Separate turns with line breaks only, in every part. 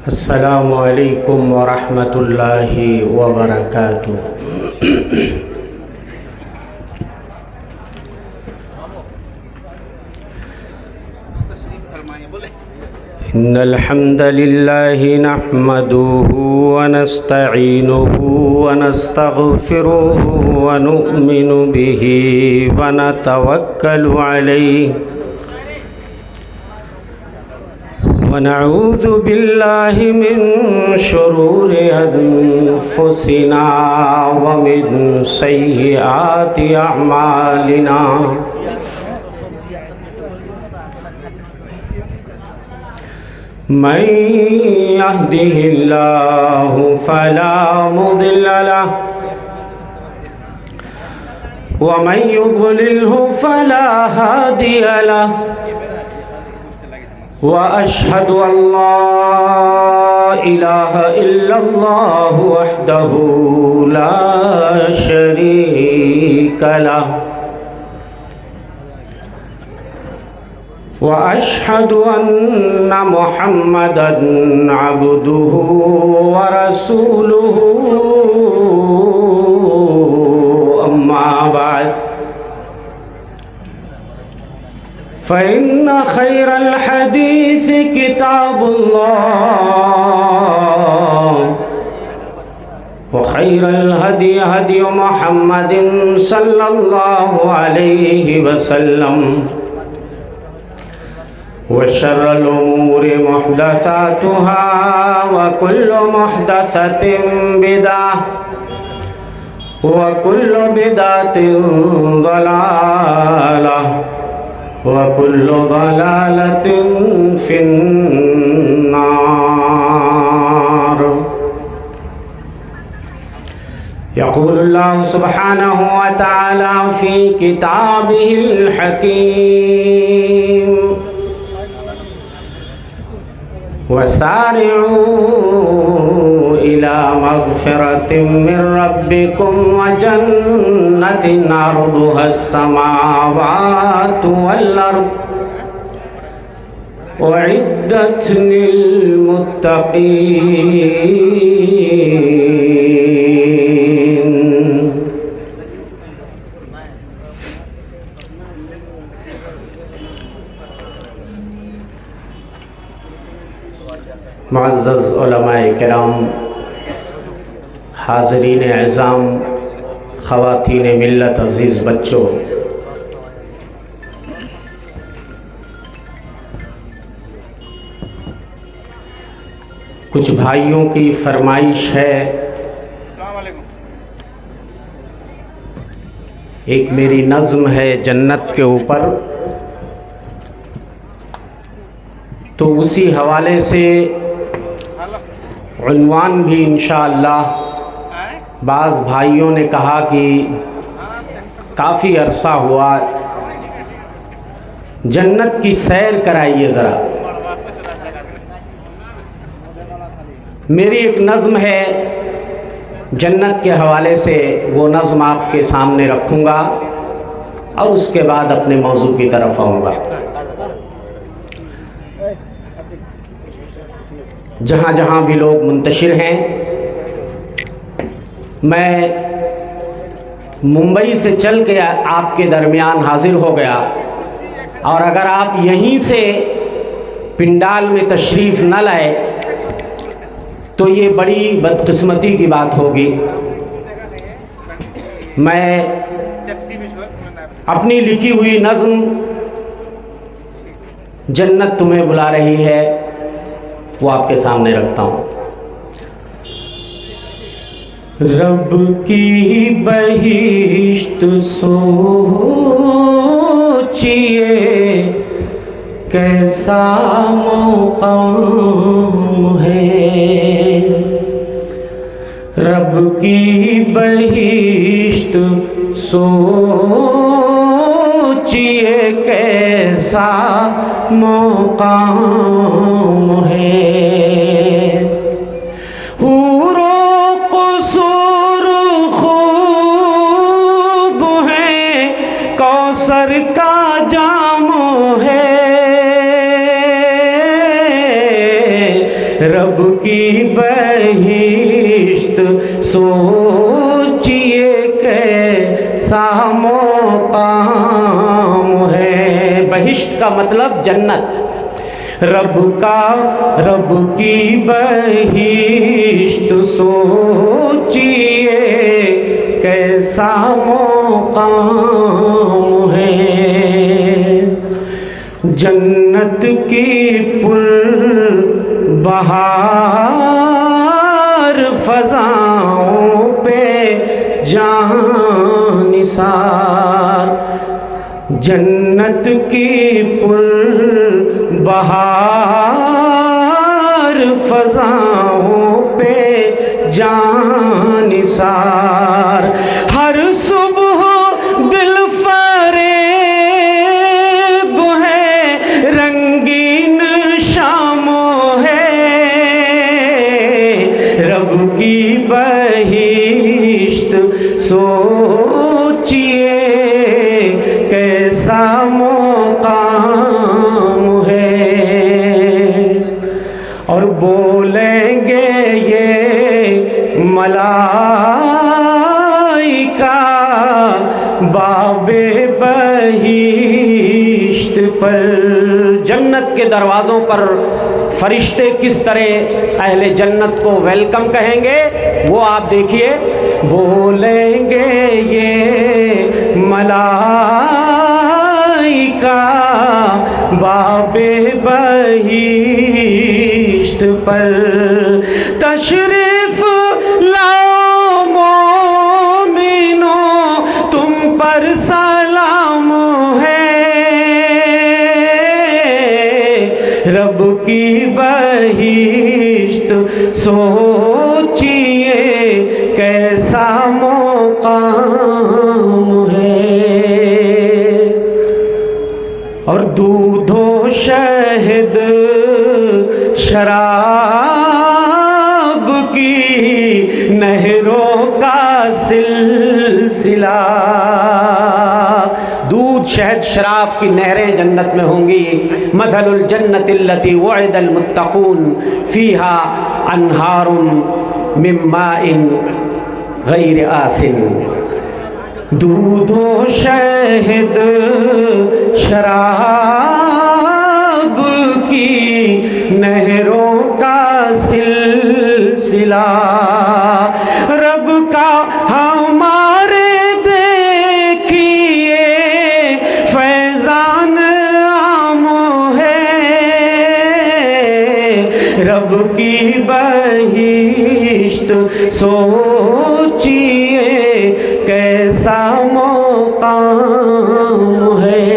अस्सलामु अलैकुम वरहमतुल्लाहि वबरकातुहू। इन्नल हम्दलिल्लाहि नहमदुहू व नस्तईनुहु व नस्तगफिरुहु व नु'मिनु बिही व नतवक्कलु अलैहि व नऊज़ु बिल्लाहि मिन शुरूरि अनफुसिना व मिन सय्यिआति अअमालिना। मन यहदिहिल्लाहु फला मुदिल्ल लहु व मन युद्लिलहु फला हादिय लहु व अशहदु अल्ला इलाहा इल्लल्लाहु वहदहु ला शरीक लहु व अशहदु अन्न मुहम्मदन अब्दुहु व रसूलुहु अम्मा बाद फ़इन्न खैरल हदीस किताबुल्लाह व खैरल हदी हदी मुहम्मदिन सल्लल्लाहु अलैहि वसल्लम व शर्रल उमूरि मुहदसातुहा व कुल्लु मुहदसतिन बिदअह व कुल्लु बिदअतिन ज़लालह व कुल्लु ज़लालतिन फिन्नार। यक़ूलुल्लाहु सुब्हानहु व तआला फ़ी किताबिहिल हकीम वसारिऊ इला मग़फ़िरतिन मिन रब्बिकुम व जन्नतिन अर्दुहस समावातु वल अर्द उइद्दत लिल मुत्तक़ीन। मुअज़्ज़ज़ उलमाए किराम, हाज़रीन एज़ाम, ख़वातीन मिल्लत, अज़ीज़ बच्चों, कुछ भाइयों की फरमाइश है। एक मेरी नज़्म है जन्नत के ऊपर, तो उसी हवाले से उन्वान भी इंशाअल्लाह। बाज़ भाइयों ने कहा कि काफ़ी अरसा हुआ, जन्नत की सैर कराइए ज़रा। मेरी एक नज़्म है जन्नत के हवाले से, वो नज़्म आपके सामने रखूँगा और उसके बाद अपने मौजू की तरफ आऊँगा। जहाँ जहाँ भी लोग मुंतशिर हैं, मैं मुंबई से चल के आपके दरमियान हाजिर हो गया, और अगर आप यहीं से पिंडाल में तशरीफ़ न लाए तो ये बड़ी बदकिस्मती की बात होगी। मैं अपनी लिखी हुई नज़्म जन्नत तुम्हें बुला रही है वो आपके सामने रखता हूँ। रब की बहिश्त सोचिए कैसा मौक़म है, रब की बहिश्त सोचिए कैसा मौक़म है। हूरो क़ुसूर खूब है, कौसर का जाम है, रब की बहिश्त सोचिए कैसा मुकाम है। बहिश्त का मतलब जन्नत, रब की बहिश्त सोचिए कैसा मुकाम है। जन्नत की पुर बहार फ़ज़ाओं पे जानिसार, जन्नत की पुर बहार फ़ज़ाओं पे जानिसार। हर सुबह दिल फरेब है, रंगीन शामों है, रब की बहिश्त सोचिए कैसा मुकाम है। और बोलेंगे ये मलाइका बाबे बहिश्त पर। जन्नत के दरवाज़ों पर फरिश्ते किस तरह अहले जन्नत को वेलकम कहेंगे वो आप देखिए। बोलेंगे ये मलाइका बाबे बहिश्त पर, तशरीफ लाओ मोमिनो तुम पर सलाम है, रब की बहिश्त सोचिए कैसा मुकाम है। और दूधो शहद शराब की नहरों का सिलसिला, दूध शहद शराब की नहरें जन्नत में होंगी। मसलुल जन्नतिल्लती वुइदल मुत्तकून फीहा अन्हारुम मिन माइन गैर आसिन। दूधो शहद शराब की नहरों का सिलसिला, रब का हमारे देखिए फैज़ान आम है, रब की बहिश्त सोचिए कैसा मुकाम है।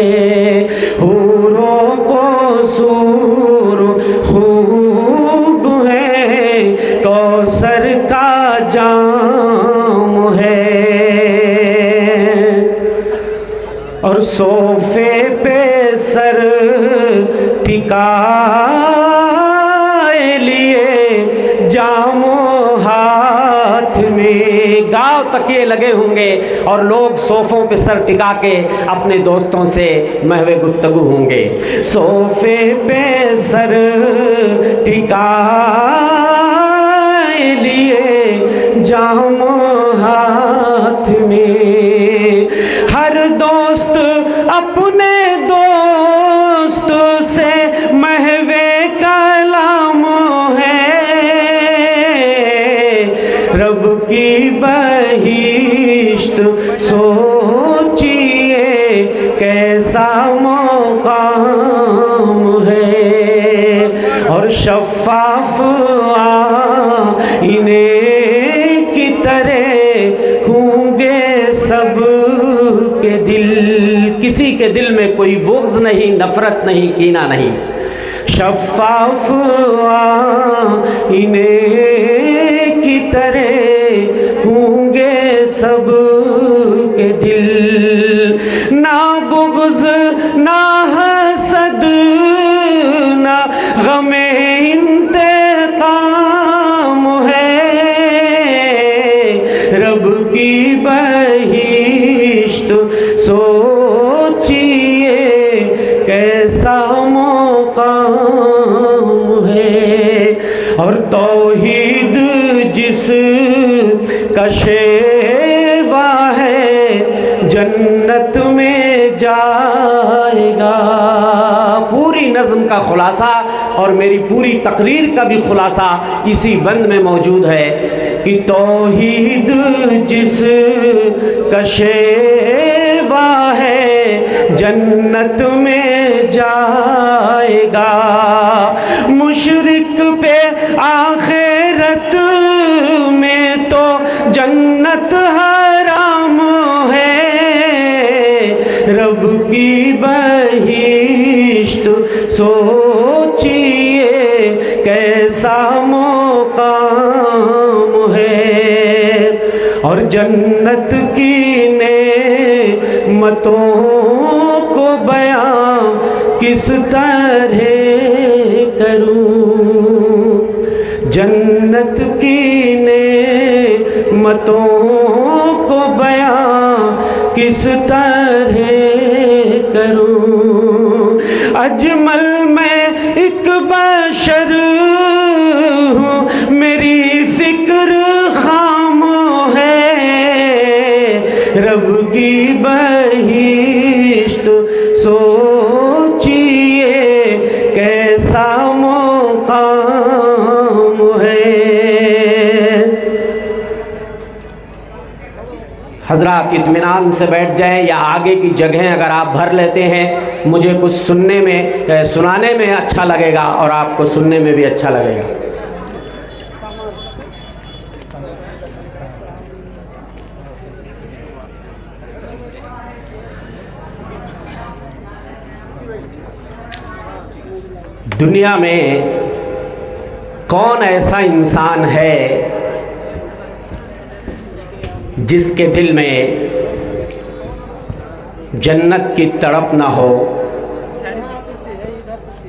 हूरों को सूर खूब है, कौसर का जाम है। और सोफे पे सर टिकाए लिए जामो हाथ में, गाँव तकिए लगे होंगे और लोग सोफ़ों पे सर टिका के अपने दोस्तों से महवे गुफ्तगू होंगे। सोफे पे सर टिकाए लिए जामो हाथ में, हर दोस्त अपने दोस्त से महवे कलाम है, रब की बहिश्त सोचिए कैसा मुकाम है। और शफ़ाफ़ आईने की तरह होंगे सब के दिल, किसी के दिल में कोई बुग़्ज़ नहीं, नफ़रत नहीं, कीना नहीं। शफ़ाफ़ आईने की तरह होंगे सब के दिल, ना बुग़्ज़ ना हसद ना ग़मे इंतक़ाम है, रब की बहिश्त सोचिए कैसा मुकाम है। और तौहीद जिस का शेवा है जन्नत में जाएगा। पूरी नज़्म का खुलासा और मेरी पूरी तकरीर का भी खुलासा इसी बंद में मौजूद है कि तौहीद जिस का शेवा है जन्नत में जाएगा। मुशरिक पे आखिरत में तो जन्नत हराम है, रब की बहिश्त सोचिए कैसा मुकाम है। और जन्नत की नेमतों को बयां किस तरह करूं, जन्नत की नेमतों को बयां किस तरह करूं। अजमल मैं एक बशर हूँ, मेरी फिक्र खाम है, रब की बहिश्त सोचिए कैसा मुकाम है। हजरात इत्मीनान से बैठ जाएं या आगे की जगहें अगर आप भर लेते हैं, मुझे कुछ सुनाने में अच्छा लगेगा और आपको सुनने में भी अच्छा लगेगा। दुनिया में कौन ऐसा इंसान है जिसके दिल में जन्नत की तड़प ना हो,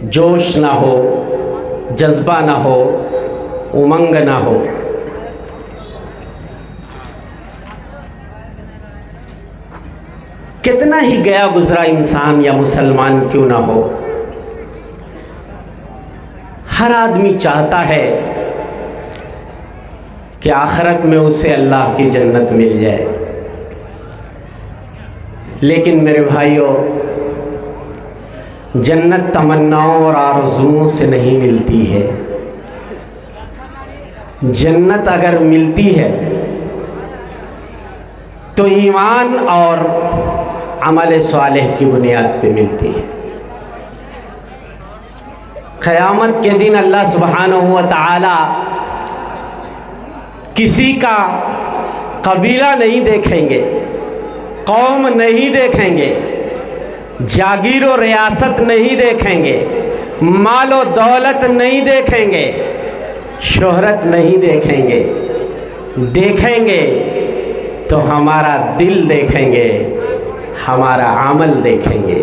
जोश ना हो, जज्बा ना हो, उमंग ना हो। कितना ही गया गुजरा इंसान या मुसलमान क्यों ना हो, हर आदमी चाहता है कि आखिरत में उसे अल्लाह की जन्नत मिल जाए। लेकिन मेरे भाइयों, जन्नत तमन्नाओं और आरज़ुओं से नहीं मिलती है। जन्नत अगर मिलती है तो ईमान और अमल सालेह की बुनियाद पे मिलती है। क़यामत के दिन अल्लाह सुब्हानहू व तआला किसी का कबीला नहीं देखेंगे, कौम नहीं देखेंगे, जागीर और रियासत नहीं देखेंगे, माल और दौलत नहीं देखेंगे, शोहरत नहीं देखेंगे। देखेंगे तो हमारा दिल देखेंगे, हमारा अमल देखेंगे।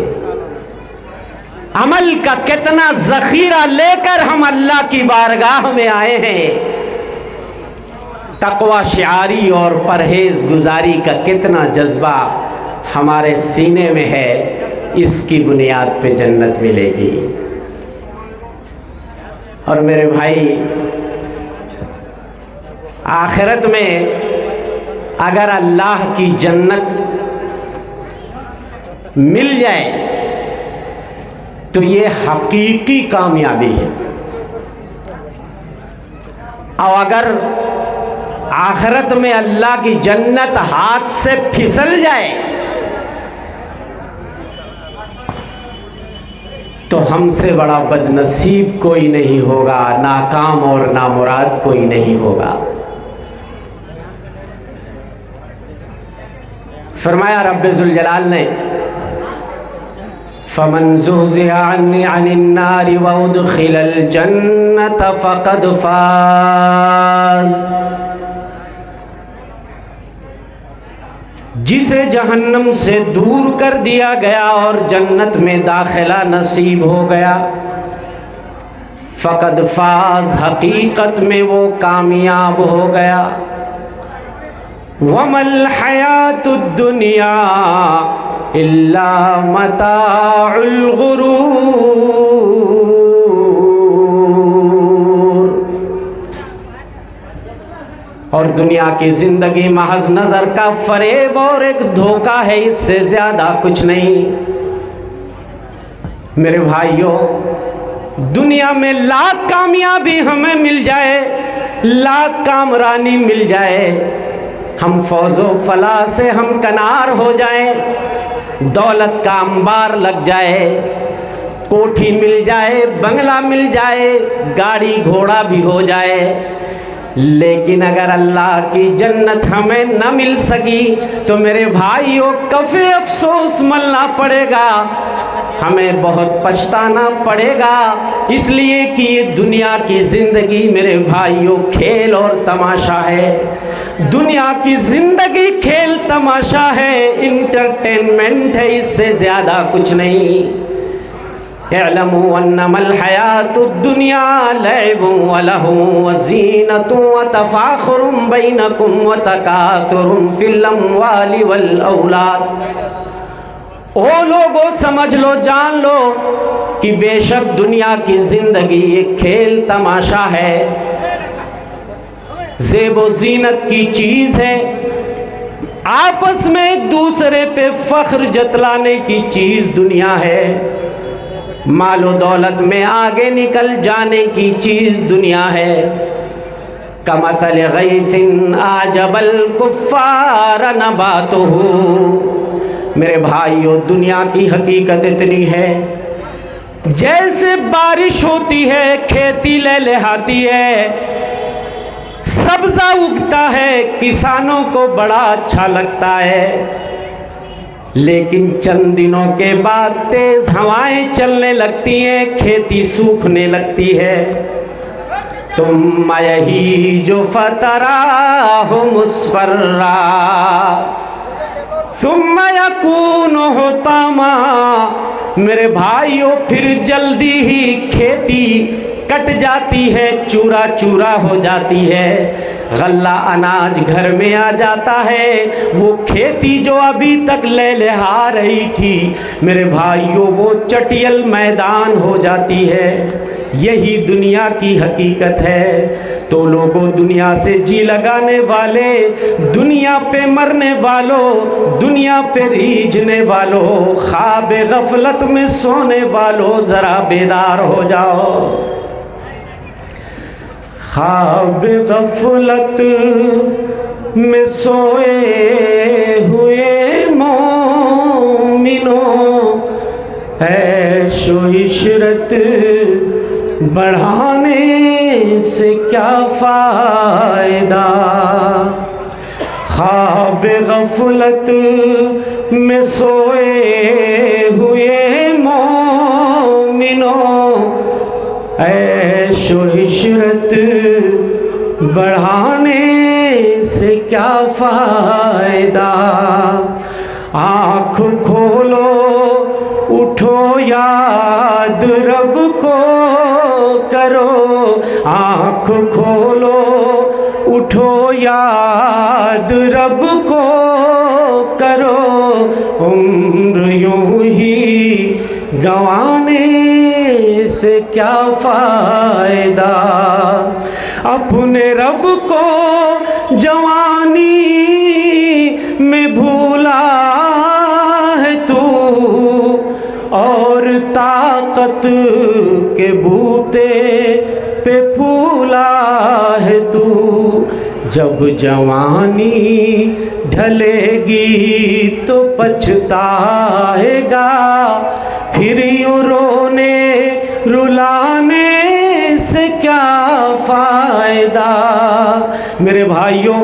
अमल का कितना ज़ख़ीरा लेकर हम अल्लाह की बारगाह में आए हैं। तक़वा शिआरी और परहेज़ गुजारी का कितना जज्बा हमारे सीने में है, इसकी बुनियाद पे जन्नत मिलेगी। और मेरे भाई, आखिरत में अगर अल्लाह की जन्नत मिल जाए तो ये हकीकी कामयाबी है। और अगर आखिरत में अल्लाह की जन्नत हाथ से फिसल जाए तो हमसे बड़ा बदनसीब कोई नहीं होगा, नाकाम और नामुराद कोई नहीं होगा। फरमाया रब्बे ज़ुल जलाल ने, फ़मन ज़ुहज़िहा अनिन नारि व उदख़िलल जन्नत फ़क़द फ़ाज़। जिसे जहन्नम से दूर कर दिया गया और जन्नत में दाखिला नसीब हो गया, फ़क़द फ़ाज़, हकीकत में वो कामयाब हो गया। वमल हयातुद दुनिया इल्ला मताउल गुरूर। और दुनिया की ज़िंदगी महज नज़र का फरेब और एक धोखा है, इससे ज़्यादा कुछ नहीं। मेरे भाइयों, दुनिया में लाख कामयाबी हमें मिल जाए, लाख कामरानी मिल जाए, हम फौजो फला से हम कनार हो जाएं, दौलत का अंबार लग जाए, कोठी मिल जाए, बंगला मिल जाए, गाड़ी घोड़ा भी हो जाए, लेकिन अगर अल्लाह की जन्नत हमें न मिल सकी तो मेरे भाइयों कफ़े अफसोस मलना पड़ेगा, हमें बहुत पछताना पड़ेगा। इसलिए कि ये दुनिया की ज़िंदगी मेरे भाइयों खेल और तमाशा है। दुनिया की ज़िंदगी खेल तमाशा है, इंटरटेनमेंट है, इससे ज़्यादा कुछ नहीं। इअलमू अन्नमल हयातुद दुनिया लअबुन व लहवुन व ज़ीनतुन व तफ़ाख़ुरुन बैनकुम व तकासुरुन फ़िल अम्वालि वल औलाद। ओ लोगो समझ लो, जान लो कि बेशक दुनिया की ज़िंदगी एक खेल तमाशा है, ज़ेबो ज़ीनत की चीज़ है, आपस में एक दूसरे पे फ़ख्र जतलाने की चीज़ दुनिया है, मालो दौलत में आगे निकल जाने की चीज़ दुनिया है। कमसल गैसिन आजबल कुफ़ार नबातुहु। मेरे भाइयों, दुनिया की हकीकत इतनी है, जैसे बारिश होती है, खेती लहलहाती है, सब्ज़ा उगता है, किसानों को बड़ा अच्छा लगता है, लेकिन चंद दिनों के बाद तेज हवाएं चलने लगती हैं, खेती सूखने लगती है। सुम्मा यहीजु फतराहु मुस्फर्रा सुम्मा यकूनु हुतामा। मेरे भाइयों, फिर जल्दी ही खेती कट जाती है, चूरा चूरा हो जाती है, गल्ला अनाज घर में आ जाता है, वो खेती जो अभी तक लहलहा रही थी मेरे भाइयों वो चटियल मैदान हो जाती है। यही दुनिया की हकीकत है। तो लोगों, दुनिया से जी लगाने वाले, दुनिया पे मरने वालों, दुनिया पे रीझने वालों, ख्वाब गफलत में सोने वालों, ज़रा बेदार हो जाओ। ख्वाब गफलत में सोए हुए मोमिनो, ऐशो इशरत बढ़ाने से क्या फ़ायदा। ख्वाब गफलत में सोए हुए मोमिनो, ऐशो इशरत बढ़ाने से क्या फ़ायदा। आँख खोलो, उठो, याद रब को करो, आँख खोलो, उठो, याद रब को करो, उम्र यूं ही गंवाने से क्या फ़ायदा। अपने रब को जवानी में भूला है तू, और ताकत के बूते पे फूला है तू। जब जवानी ढलेगी तो पछताएगा, फिर यूं रोने रुलाने से क्या फ़ायदा। मेरे भाइयों,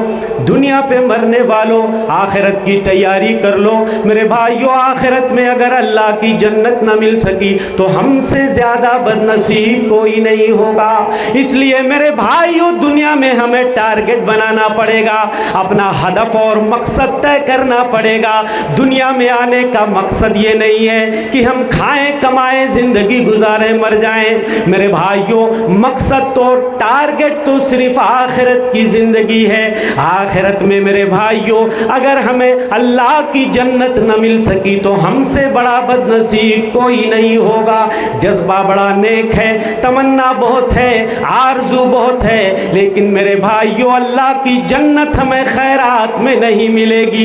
दुनिया पे मरने वालों, आखिरत की तैयारी कर लो। मेरे भाइयों, आखिरत में अगर अल्लाह की जन्नत न मिल सकी तो हमसे ज़्यादा बदनसीब कोई नहीं होगा। इसलिए मेरे भाइयों, दुनिया में हमें टारगेट बनाना पड़ेगा, अपना हदफ और मकसद तय करना पड़ेगा। दुनिया में आने का मकसद ये नहीं है कि हम खाएं कमाएं ज़िंदगी गुजारें मर जाएं। मेरे भाइयों, मकसद तो टारगेट तो सिर्फ आखिरत की ज़िंदगी है। आखिरत आखिरत में मेरे भाइयों अगर हमें अल्लाह की जन्नत न मिल सकी तो हमसे बड़ा बदनसीब कोई नहीं होगा। जज्बा बड़ा नेक है, तमन्ना बहुत है, आरजू बहुत है, लेकिन मेरे भाइयों अल्लाह की जन्नत हमें खैरात में नहीं मिलेगी।